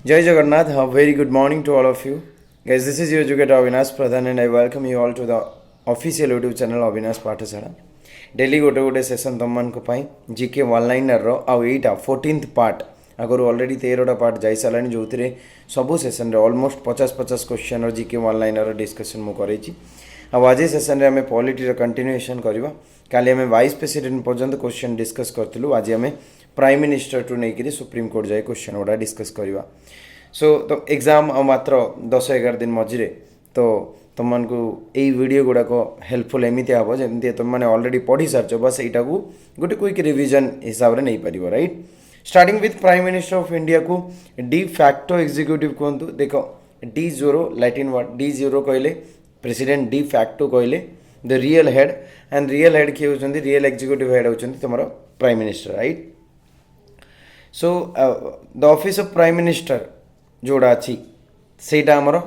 Jai Jagannath, a very good morning to all of you. Guys, this is your educator Avinash Pradhan and I welcome you all to the official YouTube channel Avinash Pathashala. Daily gote session ତମମାନଙ୍କ ପାଇଁ GK one liner ର ଆଉ ଏଇଟା 14th part ଆଗରୁ already 13ଟା part ଯାଇ ସାରିଲାଣି ଯୋଉଥିରେ ସବୁ ସେସନରେ almost 50 question ର GK one liner ର ଡିସ୍କସନ ମୁଁ କରିଛି ଆଉ ଆଜି ସେସନରେ ଆମେ ପଲିଟି ର କଣ୍ଟିନ୍ୟୁଏସନ କରିବା କାଲି ଆମେ ଭାଇସ୍ ପ୍ରେସିଡେଣ୍ଟ ପର୍ଯ୍ୟନ୍ତ କ୍ୱେଶ୍ଚନ ଡିସ୍କସ କରିଥିଲୁ ଆଜି ଆମେ प्राइम मिनिस्टर टू नहीं कि सुप्रीम कोर्ट जाए क्वेश्चन गुड़ा डिस्कस करवा सो तो एग्जाम मात्र 10-11 दिन मझे तो तुमको यही वीडियो गुड़ाक हेल्पफुल एमती हम जमी तुम मैंने अलरेडी पढ़ी सार्च बस यहाँ को गोटे क्विक रिविजन हिसाब से नहीं पार right starting with prime minister of India को डी फैक्टो एग्जीक्यूटिव कहतु देख de jure Latin word de jure कहले प्रेसिडेंट डी फैक्टो कहले the real head and real head किए होती रियल एग्जीक्यूटिव हेड होती तुम prime minister right so the office of prime minister जोड़ा अच्छी सेटा आमर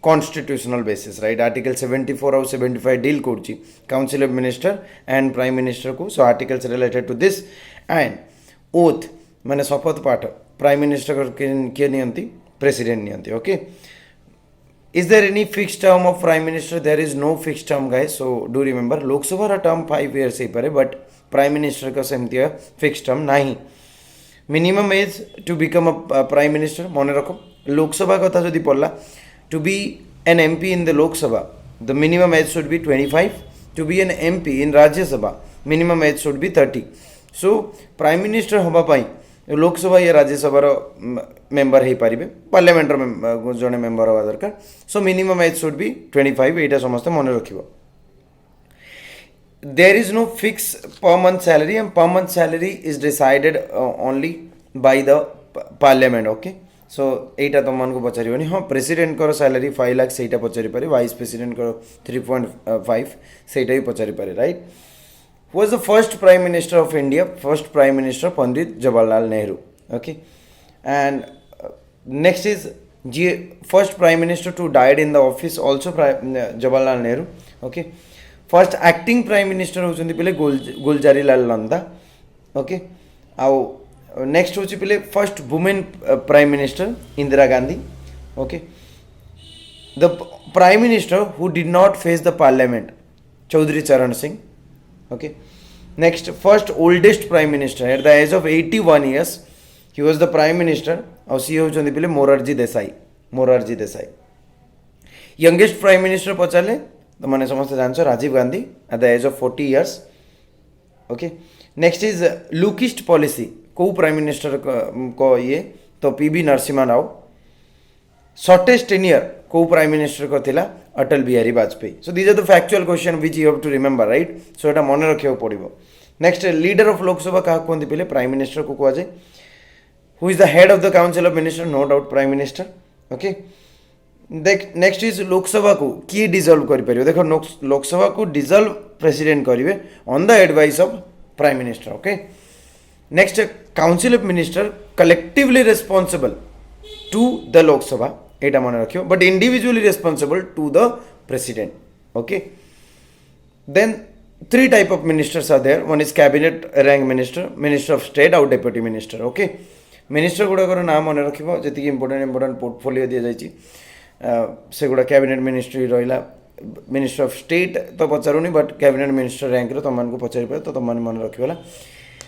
कॉन्स्टिट्यूशनल बेसिस राइट आर्टिकल 74 और 75 डील कर council of minister and prime minister को so articles related to this and oath माने शपथ पाठ प्राइम मिनिस्टर किए नियंती प्रेसिडेंट नियंती okay is there any fix term of prime minister there is no fix term guys so do remember Lok Sabha term 5 years ही पारे but prime minister का सेमती फिक्स टर्म नहीं minimum age to become a prime minister मन रख लोकसभा कथा जदि पड़ला to be an MP in the Lok Sabha the minimum age should be 25 to be an MP in Rajya Sabha minimum age should be 30 so prime minister होगापाई लोकसभा या Rajya Sabha member हो पारे पार्लियामेंटर जड़े मेम्बर हवा दरकार so minimum age should be 25 यहाँ समस्त मन रख there is no fixed per month salary and per month salary is decided only by the parliament okay so एटा तुम मन को पचारिबनी हाँ प्रेसिडेंट कर सैलरी 5 लाख सेटा पचारि पारे वाइस प्रेसिडेंट कर 3.5 सेटा भी पचारि पारे right was the first prime minister of India first prime minister Pandit Jawaharlal Nehru okay and next is first prime minister to died in the office also Jawaharlal Nehru okay first acting prime minister होचंदी पहले Gulzari Lal Nanda okay आउ next होची पहले first women prime minister Indira Gandhi okay the prime minister who did not face the parliament Chaudhary Charan Singh okay next first oldest prime minister at the age of 81 years he was the prime minister और सी होचंदी पहले Morarji Desai youngest prime minister पचारे तो मैंने समस्त जान Rajiv Gandhi eight the age of 40 years okay next is look east policy को प्राइम मिनिस्टर को ये तो PV Narasimha Rao shortest tenure को प्राइम मिनिस्टर को थिला Atal Bihari Vajpayee so these are the factual question which you have to remember right so एटा मन रखिया पड़ो नेक्स्ट लीडर ऑफ लोकसभा क्या कहते पहले प्राइम मिनिस्टर को कहुए who is the head of the council of minister no doubt prime minister okay next is Lok Sabha को किए डिजल्व कर देख लोकसभा को डिजल्व प्रेसिडेंट करेंगे on the advice of prime minister okay next council of minister collectively responsible to the Lok Sabha यहाँ मन रखियो but individually responsible to the president okay then 3 type of ministers are there one is cabinet rank minister of state आउ deputy minister okay minister गुड़ाकर नाम मन रखियो जी important portfolio दि जाइए से गुड़ा कैबिनेट मिनिस्ट्री रहा मिनिस्टर ऑफ स्टेट तो पचारूनी बट कैबिनेट मिनिस्टर रैंक तुमको पचारि पारे तो तुम मन रखिगला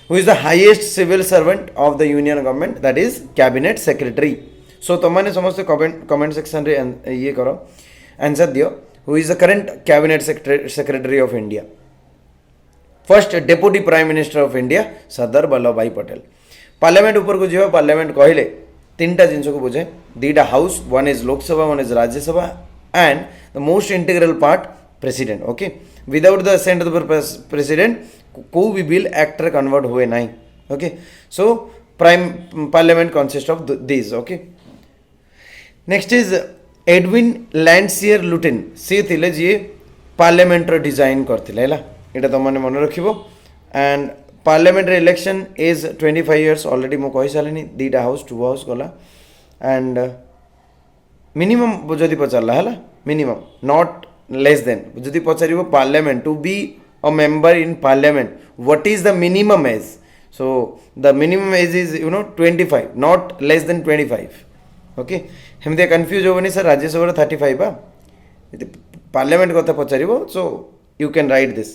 who is the highest civil servant of the union government that is cabinet secretary so तुमने समस्त कमेंट सेक्शन रे ये कर आंसर दियो who is the current cabinet secretary of India first deputy prime minister of India Sardar Vallabhbhai Patel parliament ऊपर को जो parliament कहले 3टा जिनस को बुझे 2टा house one is Lok Sabha one is Rajya Sabha and the most integral part president okay without the assent of the president को भी बिल एक्टर कन्वर्ट हुए नहीं okay so prime parliament consist of this okay next is Edwin Landseer Lutyens सी थिले जी parliament design करथिले हैला एटा तुमने मन रखिबो and parliamentary election age 25 years already मु कहि सारिनी 2टा हाउस 2 हाउस गला एंड मिनिमम जदि पचारला है मिनिमम नॉट लेस देन जदि पचार parliament to be a member in parliament what is the minimum age So the minimum age is 25, not less than 25. Okay हेमती कन्फ्यूज होनी सर राज्यसभा 35 पार्लियामेंट कथा पचार so you can write this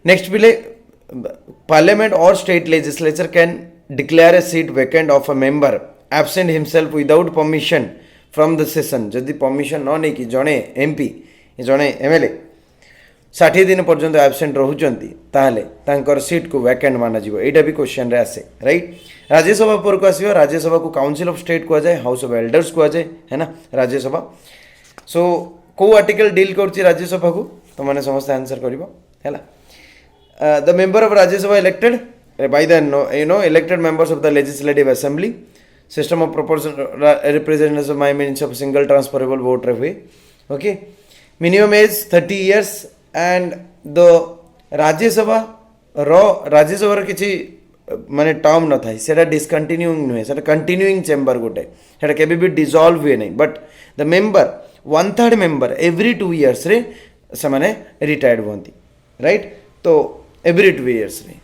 next पिले parliament और state legislature can declare a seat vacant of a member absent himself without permission from the session जदि permission न नहीं कि जड़े एमपी जड़े एमएलए 60 दिन पर्यंत एब्सेंट रोचंती ताहले तांकर सीट को वैकेंट माना जीवो एटा भी क्वेश्चन रे आसे राइट राज्यसभा पर को आसीबो राज्यसभा को काउंसिल ऑफ स्टेट को जाए हाउस ऑफ एल्डर्स को जाए है ना राज्यसभा सो को आर्टिकल डील करछि राज्यसभा को तो माने समस्त आंसर करबो हैला the member of Rajya Sabha elected by the elected members of the legislative assembly system of proportional representation by means of single transferable vote रे हुए okay minimum age 30 years and the Rajya Sabha Rajya Sabha किसी माने टर्म न थाई सेटा discontinuing नुहे सेटा continuing chamber गोटे सेटा केबे भी डिसॉल्व हुए नहीं but the member 1/3 member every 2 years रे से माने रिटायर्ड होती राइट तो एवरी 2 इयर्स रे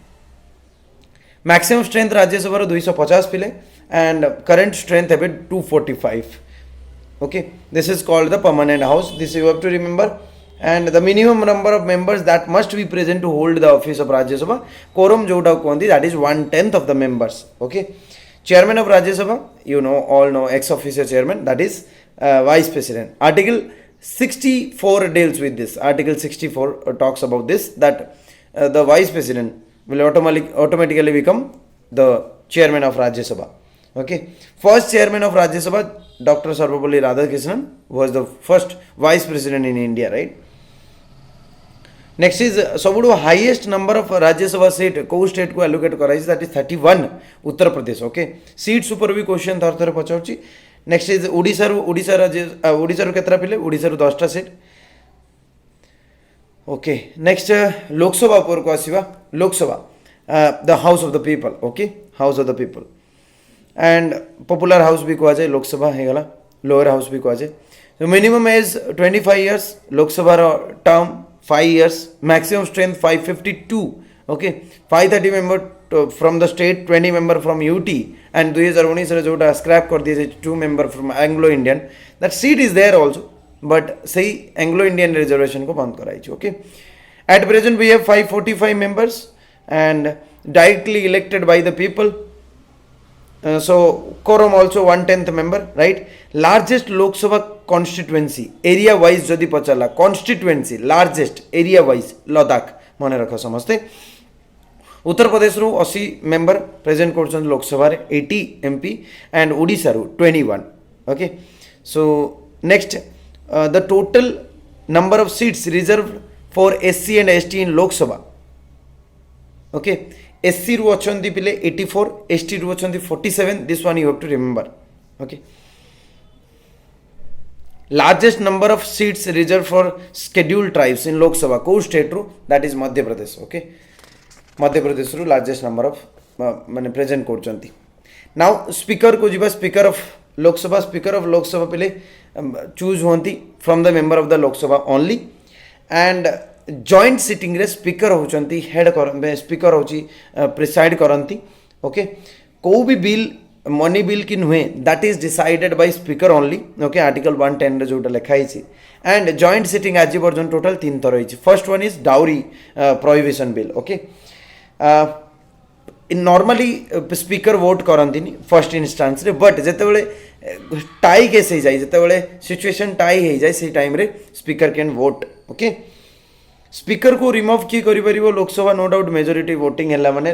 मैक्सिमम स्ट्रेंथ राज्यसभा 250 पिले एंड करंट स्ट्रेंथ है 245 okay this is called the permanent house this you have to remember and the minimum number of members that must be present to hold the office of Rajya Sabha quorum jota kohandi that is 1/10 of the members okay chairman of Rajya Sabha you know all know ex officio chairman that is vice president article 64 deals with this article 64 talks about this that the vice president will automatically become the chairman of Rajya Sabha okay first chairman of Rajya Sabha Dr. Sarvapalli Radhakrishnan was the first vice president in India right next is सबुठु highest number of Rajya Sabha seat को state को allocate कराइछि that is 31 Uttar Pradesh okay seats ऊपर भी question थर थर पचाउछि next is Odisha रो केतरा पिले ओडिसा रो 10टा सीट ओके नेक्स्ट लोकसभा ऊपर को आसीबा Lok Sabha the house of the people okay house of the people and popular house भी कह जाए लोकसभा है गला लोअर हाउस भी कह जाए तो minimum age 25 years Lok Sabha term 5 years maximum strength 552 okay 530 member from the state 20 member from UT and 2019 रे जोटा स्क्रैप कर दिए 2 member from Anglo Indian that seat is there also but सही एंग्लो इंडियन रिजर्वेशन को बंद कराई okay at present we have 545 members and directly elected by the people so quorum also 1/10 member right largest Lok Sabha constituency area wise जदि पचाला constituency largest area wise Ladakh मन रख समस्ते उत्तर प्रदेश रु 80 member present करछन Lok Sabha रे 80 MP and Odisha रु 21 okay so next the total number of seats reserved for SC and ST in Lok Sabha okay SC रू अच्छी पिले 84 ST रू अच्छी 47 this one you have to remember okay largest number of seats reserve for scheduled tribes in Lok Sabha को state रू that is Madhya Pradesh okay Madhya Pradesh रू largest number of माने present करछंती नाउ स्पीकर को जीवा स्पीकर ऑफ लोकसभा पिले चूज होती from the member of the Lok Sabha only and joint sitting रे स्पीकर होचंती हेड कर स्पीकर होची प्रिसाइड करंती ओके को भी बिल मनी बिल की नुहे that is decided by speaker only okay article 110 रे जोटा लिखा हिची एंड जॉइंट सिटिंग आज पर्यंत टोटल 3 थर हिची first one is dowry prohibition bill okay normally speaker vote करंती फर्स्ट इंस्टांस रे बट जेते बेले टाई केस हो जाए जेते बेले सिचुएशन टाई हो जाए से टाइम रे speaker can vote okay speaker को रिमूव किए कर Lok Sabha no doubt majority voting है माने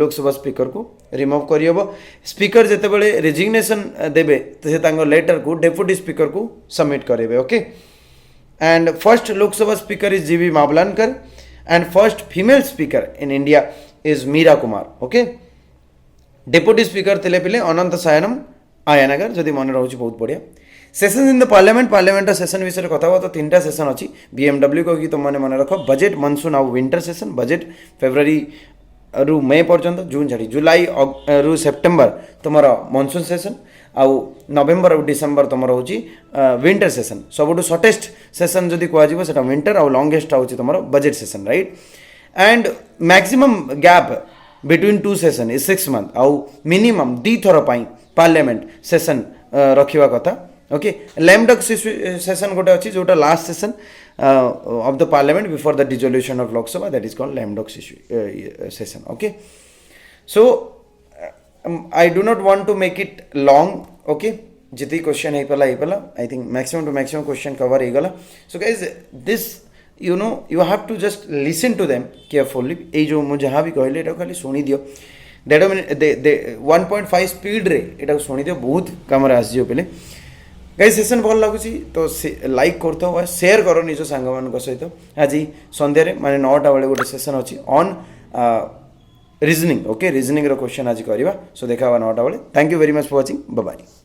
लोकसभा स्पीकर को रिमूव करहब स्पीकर जिते बड़े रेजिग्नेशन देवे तो लेटर को डेप्यूटी स्पीकर को सबमिट करेंगे okay and first Lok Sabha speaker is GV Mavalankar and first female speaker in India is Meira Kumar okay deputy speaker थे पिले अनंत सायनम आयानगर जदि मन रोचे बहुत बढ़िया session in the parliament session विषय कथा हुआ तो 3टा सेशन अच्छी बीएमडब्ल्यू को तुम मैंने मन रख बजेट मनसून आउ विंटर सेशन बजेट फेब्रुआरी रु मई पर्यंत जून छाड़ी जुलाई रु सेप्टेम्बर तुम मनसून सेशन आउ नवेम्बर और डिसेम्बर तुम हूँ विंटर सेशन सबुठ सर्टेस्ट सेशन जदि कह विंटर आउ लंगेस्ट हूँ तुम budget session right and maximum gap between 2 session is 6 month आउ मिनिमम 2 थर पार्लियामेंट सेशन रखा कथा ओके लैमडक सेशन गोटे अच्छी जोटा last session of the parliament before the dissolution of Lok Sabha that is called lame duck session okay so I do not want to make it long okay जितनी question हो पाला I think maximum to maximum question cover हो गला so guys this you know you have to just listen to them carefully ये जो मुझे जहाँ भी कहले ये खाली शुणी दियो 1.5 स्पीड रे ये शुणी दियो बहुत कम आसो पे गाइज सेशन भल लगुच तो लाइक कर शेयर कर निज सांग मान सहित आज संध्यारे माने 9टा बेले गोटे सेशन अच्छी ऑन रीजनिंग ओके रीजनिंग रो क्वेश्चन आज करवा सो देखा 9टा बेले thank you very much for watching bye bye.